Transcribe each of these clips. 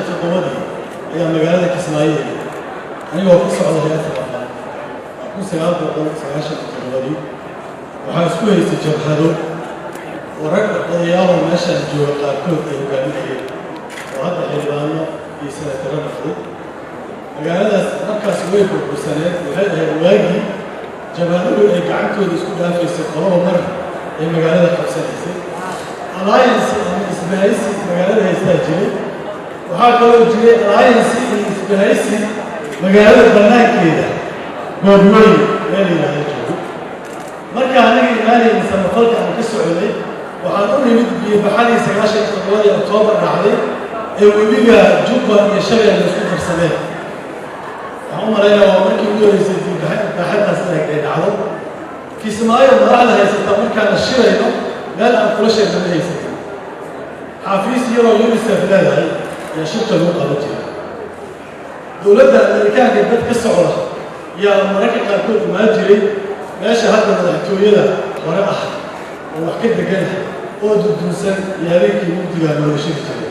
تقومني هي مجالات كسماعية أنا هو قصة على هيئة الأفلام قصة على سعاشة تقومني وحاسكوه يستجبهدوا ورقب ضيارة ماشى الجوع قاركوه يقامني وهذا حيوانه في سنة رمضان مجالات مركز ويبو بسنة وهذا الواجي جبهدوا أي قعدتوا يسكتوا في استقرار مرة هي مجالات خمسة alliance isbahaysi magaalada haystaa jiray waxaa kaloo jiray alliance isbahaysi magaalada banaankeeda goobweyn meel yidhaahdo joogo marka aniga imaanayna samafalka aan ka socday waxaan u nimid biyo-baxadii 9 Oktoobar dhacday ee webiga Jubba iyo Shabeelle isku darsadeen waxaan u maleynaa waa markii ugu horeysay biyo-baxadaas inay dhacdo Kismaayo madaxda haysata markaan la shirayno meel aan kula sheeganaysay xafiis yaro UNICEF leedahay yaa shirka lagu qaban jiray dowladda Ameerikaanka dad ka socda yaa mararka qaarkood imaan jiray meesha hadda madaxtooyada hore ah oo wax ka degan oo dudunsan iyo habeenkii mugdiga looga shiri jiray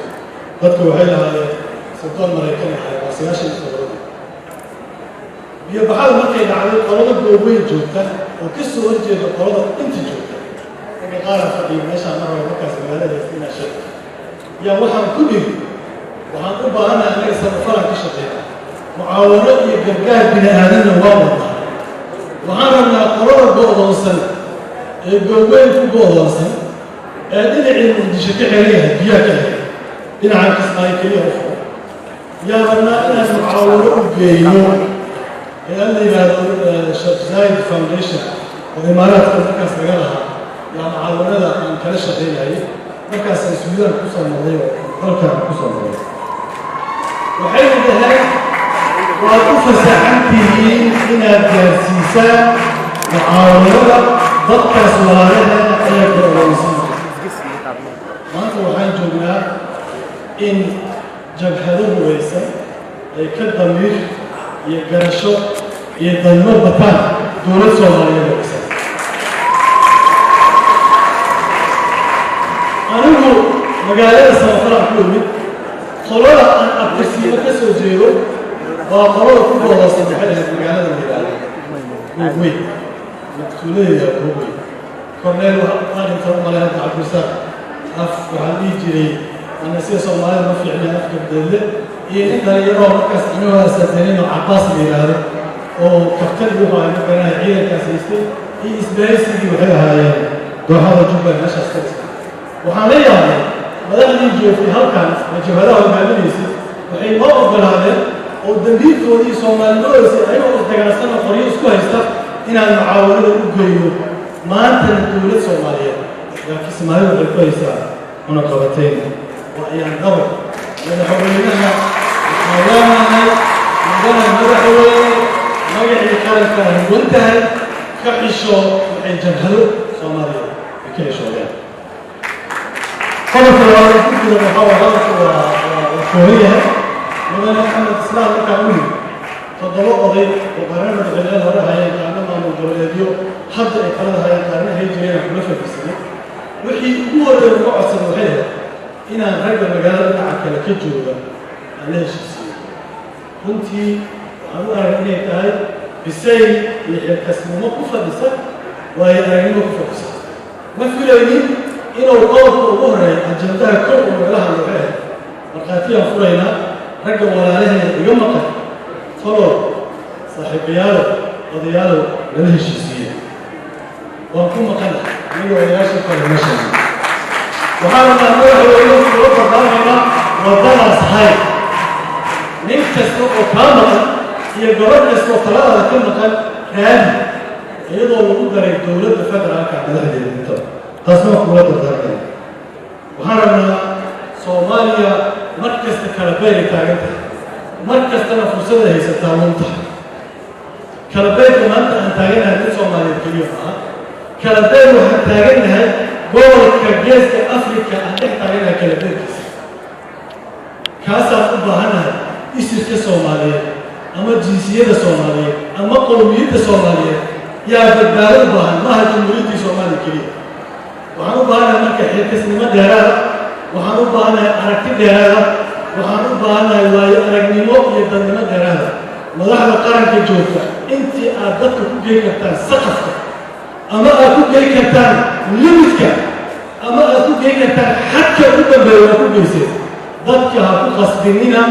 dadku waxay lahaayeen sodon Maraykan ah 9 biyo-baxada markay dhacday qolada goobweyn joogta oo ka soo horjeeda qolada inta joogta قال فقي ماشى مرة وكاس مالها يستنا شيء يا وحن كله وحن أبى أنا ليس مفرق كشطير معاونة يجرجاه بني آدم وواضح وحنا من قرار بعض السنة الجوين في بعض السنة هذه العلم اللي شتى عليها بياكل إن عن كسماي كليه أخرى يا رنا أنا معاونة بينو اللي هذا شبزايد فاونديشن والإمارات كذا سجلها يا معاونة عن كل شيء هاي مركز السويدان كوسا مضيع مركز كوسا مضيع وحين ذهب وأتوفى ساعتي من الجنسيسان معاونة ضبط سوالها أي كرولوسي ما أنتوا حين جبنا إن جبهته ويسا يكدمير يجرشوا يدمر بطان دولة سوالها ويسا أنا مقالة سافرة كلهم خلونا أن أبتسم كسر جيرو وخلونا كل هذا صدقنا مقالة المقالة كوي مقتولية كوي كورنيل وقال إنت هم على هذا عبرسات أف وعلي جري أنا سياسة الله ما في عليه أف كبدله إنت يرى مركز إنه سنتين عباس بيراد أو كفتر بيها كنا عيلة كاسيستي هي إسبايسي وحدها يعني وهذا جبل نشأ سكت وحاليا بدأنا نيجي في هالكان نجيبها المعلميسي وحين ما أقبل هذا والدنيا تودي سومالوس أيوة تجلسنا فريق كويسة إن المعاونة الأوروبية ما أنت الدولة الصومالية لكن سماها الكويسة هنا قبتين وأيام دور لأن حولنا مجانا مدحوي ما يعني كان وانتهى كعيشو وحين جبهلو صومالية بكل شغلان قبل الوالد كل المحاولات والشهرية من محمد إسلام الكامل فضلوا قضية وقررنا بخلال هذا هاي كأننا من الدولة حتى إقرار هاي كأننا هي جرينا كلفة في السنة وحي هو الرقعة الصنوحية إن هذا المجال تعكل كجوة عليه شخصية كنتي أنا أرني كاي بالسيل يحكسمو مقفة بسك وهي أرني مقفة بسك ما في ليني إنه القوة الظهر الجندها كل ولاها الوحيد مرقاتيا فرينا رجع ولا له يومك صلوا صاحب ياله قضياله له الشخصية وأكون مقنع من وياشف المشهد وهذا ما نروح ويوم في الوقت الضامنة ودنا صحيح نكتسب كاملا هي جرد نسبة ثلاثة كلمة كامل أيضا وجود الدولة الفترة كعبدها للمنطقة تصنع قوات الدولة وهذا صوماليا مركز كالبيري تاعتها مركز تنافسية هي ستامونتها كالبيري كمان أنتاجنا من صوماليا الكريمة كالبيري وأنتاجنا جول كجيز كأفريقيا أنتاجنا كالبيري كاسا أبهنا إيش كصوماليا أما جنسية صومالية أما قومية صومالية يا بدار أبهنا ما هي جمهورية صوماليا الكريمة وحنو بهنا مركز حكسنا دهرا وحنو بهنا أركتي دهرا waxaan u baahanahay waayo aragnimo iyo dadnimo dheeraada madaxda qaranka joogta intii aad dadka ku geyn kartaan saqafka ama aad ku geyn kartaan limitka ama aad ku geyn kartaan xadka ugu dambeeya waa ku geyseen dadka ha ku qasbinina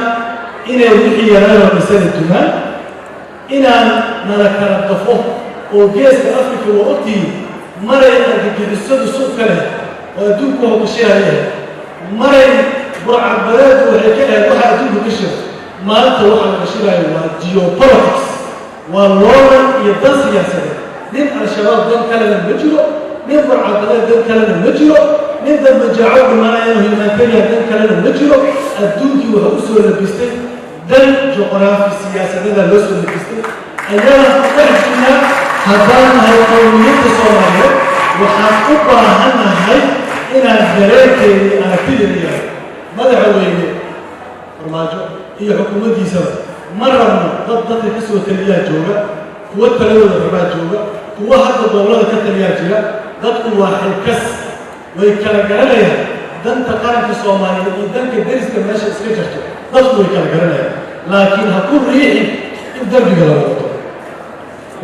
inay wixii yaraanoo dhisana dumaan inaan nala kala dafo oo geeska afrika waa ogtihiin maray argagixisadu suuq ka leh oo adduunku hogashayaayahay maray burcadbadeedu waxay ka ahayd waxa adduunku ka shira maanta waxaa laga shiraayo waa geopolitics waa loolan iyo dan siyaasadeed nin al-shabaab dan kalena ma jiro nin burcadbadeed dan kalena ma jiro nin dan majaaco dhimanayano humanitarian dan kalena ma jiro adduunkii waxa u soo labistay dan juqraafi siyaasadada loo soo labistay ayaan ku dhex jirnaa haddaan nahay qowmiyadda soomaaliyeed waxaan u baahannahay inaan dareenkeedii aragtideeda yahay madaxweyne farmaajo iyo xukuumaddiisaba ma rabno dad dadka ka soo taliyaa jooga kuwa taladooda rabaa jooga kuwa hadda dowlada ka taliyaa jira dadku waa xilkas way kala garanayaan danta qaranka soomaaliyeed iyo danka deriska meesha iska jirto dadku way kala garanayaan laakiin ha ku riixin in dembiga lagu wato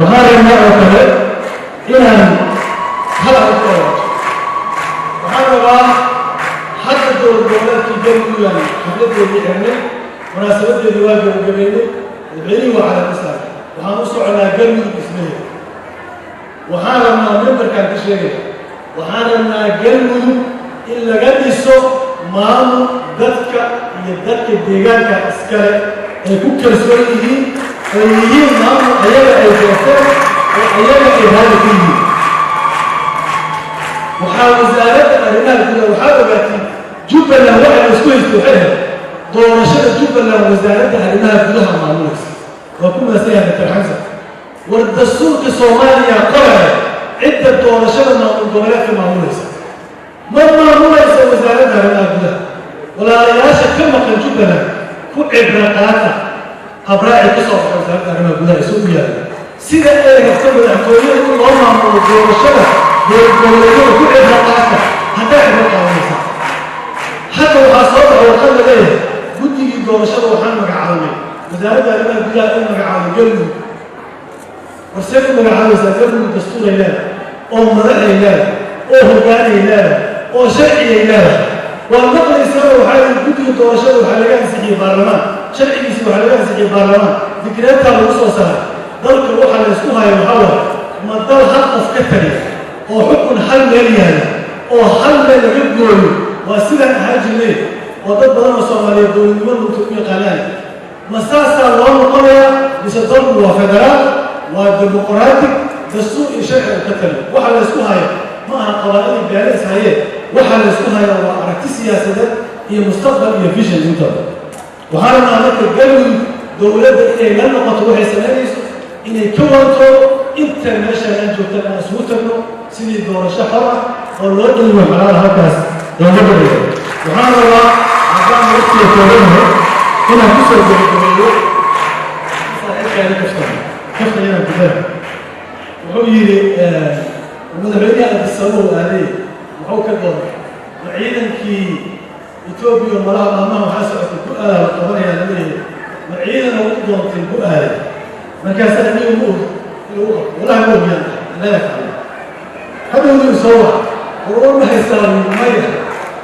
waxaan rabnaa oo kale inaan hadal ku oraajo waxaan rabaa hadda dowladgoboleedkii galmudug xafladeedii xirnay munaasabadeedii waa gabagabeynay madaxweynihii waa calaamisaar waxaan u soconaa galmudug dhismaheeda waxaan rabnaa membarkaan ka sheegaya waxaan rabnaa galmudug in laga dhiso maamul dadka iyo dadka deegaanka iskale ay ku kalsoon yihiin ay yihiin maamul ayaga ay doorteen oo ayaga ay raali ku yihiin waxaa wasaaradda arrimaha gudaha waxaa ogaatay jubbaland waxa la isku haysto waxay ahayd doorashada jubbaland wasaaradda arrimaha gudaha maamulaysa waa ku maasanyahay dr xamsan war dastuurka soomaaliya qoraya cidda doorashada maamul goboleedka maamulaysa ma maamulaysa wasaaradda arrimaha gudaha walaalayaasha ka maqan jubbaland ku cibra qaata habraaci ka soo baxay wasaaradda arrimaha gudaha isugu yaala sida ay rabto madaxtooyada in loo maamulo doorashada dowladgoboleedyada ku cibra qaata hadday cibro qaadanaysa hadda waxaa soo baxay warqad la leeyahay guddigii doorashada waxaan magacaabay wasaaradda arrimaha gudaha in magacaabo galmudug warsee ku magacaabaysaa galmudug dastuuray leedahay oo madaxay leedahay oo hoggaanay leedahay oo sharciyay leedahay waa maqlaysaa waxaa yidhi guddiga doorashada waxaa laga ansixiyey baarlamaan sharcigiisi waxaa laga ansixiyey baarlamaan digreetaa lagu soo saaray dalka waxaa la isku hayo waxaa waay ma dal hal qof ka taliya oo xukun hal meel yaala oo hal meel laga gooyo waa sidaan ahaan jirnay oo dad badan oo soomaaliyeed dowladnimo lugta u yaqaanaan ma saasaa loo noqonayaa mise dalku waa federaal waa dimuqraatig dastuur iyo sharci uu ka taliyo waxaa la isku hayo ma aha qabaa'ilii beeleys hayee waxaa la isku hayaa waa aragti siyaasadeed iyo mustaqbal iyo vision intaba waxaa rabnaa marka galmudug dowladda inay la noqoto waxay samaynayso inay ka wanto inta meeshaan aan joogtaan aan isugu tagno sidii doorasho xor ah oo loo dhaliyo xalaal halkaas looga dhaliyo waxaan rabaa haddaan waqtiga koobanahay inaan ku soo gabagabeeyo saaxiibkaani kafta inaan kudara wuxuu yidhi madaxweynaha abdisabow aaday wuxuu ka dooday ma ciidankii etoobiya malaha maalmaha waxaa socotay bu-aala la qabanayaa la leeyahay ma ciidan oo u doontay bu-aale markaasaa anigu ma og walahi ma ogyaan leeyahay hadhowduu soo waxa warwar ma haystaa maya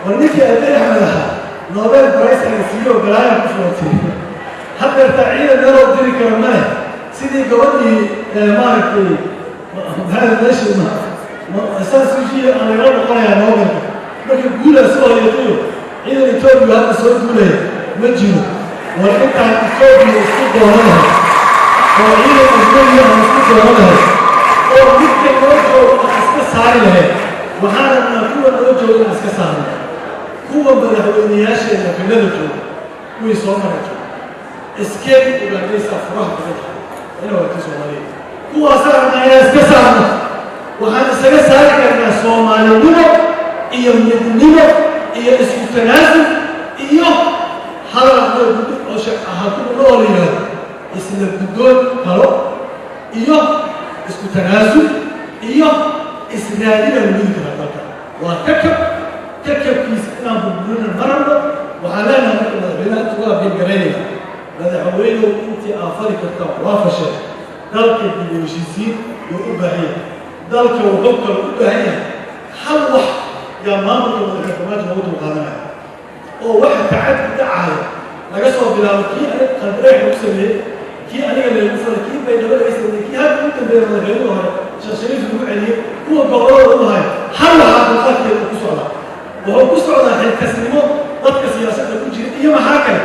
war ninkii aday axmed ahaa nobel price la siiyo galaaya ku furatay haddeertaa ciidan meeloo diri karo male sidii gabadhii maaragtay maxaa meeshii saasishiya aan lagala noqonayaa nobelka marka guulaa soo hayatayo ciidan etoobiya hadda soo guulaya ma jiro war intaan etoobiya isku doonanahay oo ciidan ismaiya aan isku doonanahay oo midka noo joogo aan iska saari lahayd waxaan rabnaa kuwa noo jooga aan iska saarno kuwa madaxweynayaasheena filada jooga kuwii soo mara jooga iskeed ogaanaysaa furaha badan ina waati soomaaliya kuwaasaa rabnaa inaan iska saarno waxaan isaga saari karnaa soomaalinimo iyo midnimo iyo isku tanaasul iyo hadal hakugu nool yidhaahdo isla guddoon kalo iyo isku tanaasul iyo israadinaan weli kara dalka waa kakabkiisa inaan burburina ma rabno وحالنا مثل مدحوينها تقول بالجرينة مدحوينه أنت آفرك الطبع وافشة ذلك الديوشيسي يقبعين ذلك وغبك يقبعين حلوح يا مامك المدحومات موت وقادمها oo waxa tacad dhacay laga soo bilaabo kii ay qadreey u sameeyay kii aniga leeyahay farkii bay dhawaysay kii hadda inta beero reeyo hore shashariif ugu celiyay kuwa gobolada u lahayd hal waxa qadkeeda ku socda wuxuu ku socdaa xilkasnimo dadka siyaasadda ku jira iyo maxaa kale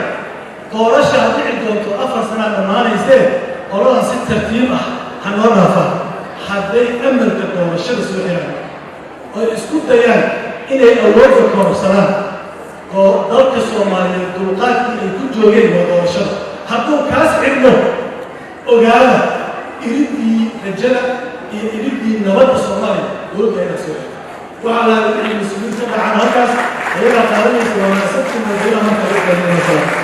doorasha dhici doonto 4 sano dhamaanaysay qolada si tartiib ah hanoo dhaafaa hadday amalka doorashada soo xiraan oo isku dayaan inay awoodda kororsadaan dalka Soomaaliyeed dulqaadkii ay ku joogeen doorashada hadduu kaas xidhmo ogaada iridii rajada iyo iridii nabadda Soomaaliya dowladda ay soo waxaa la yidhi mas'uuliyiinta dhacaan halkaas ayaga qaadanaysa wanaagsan marka la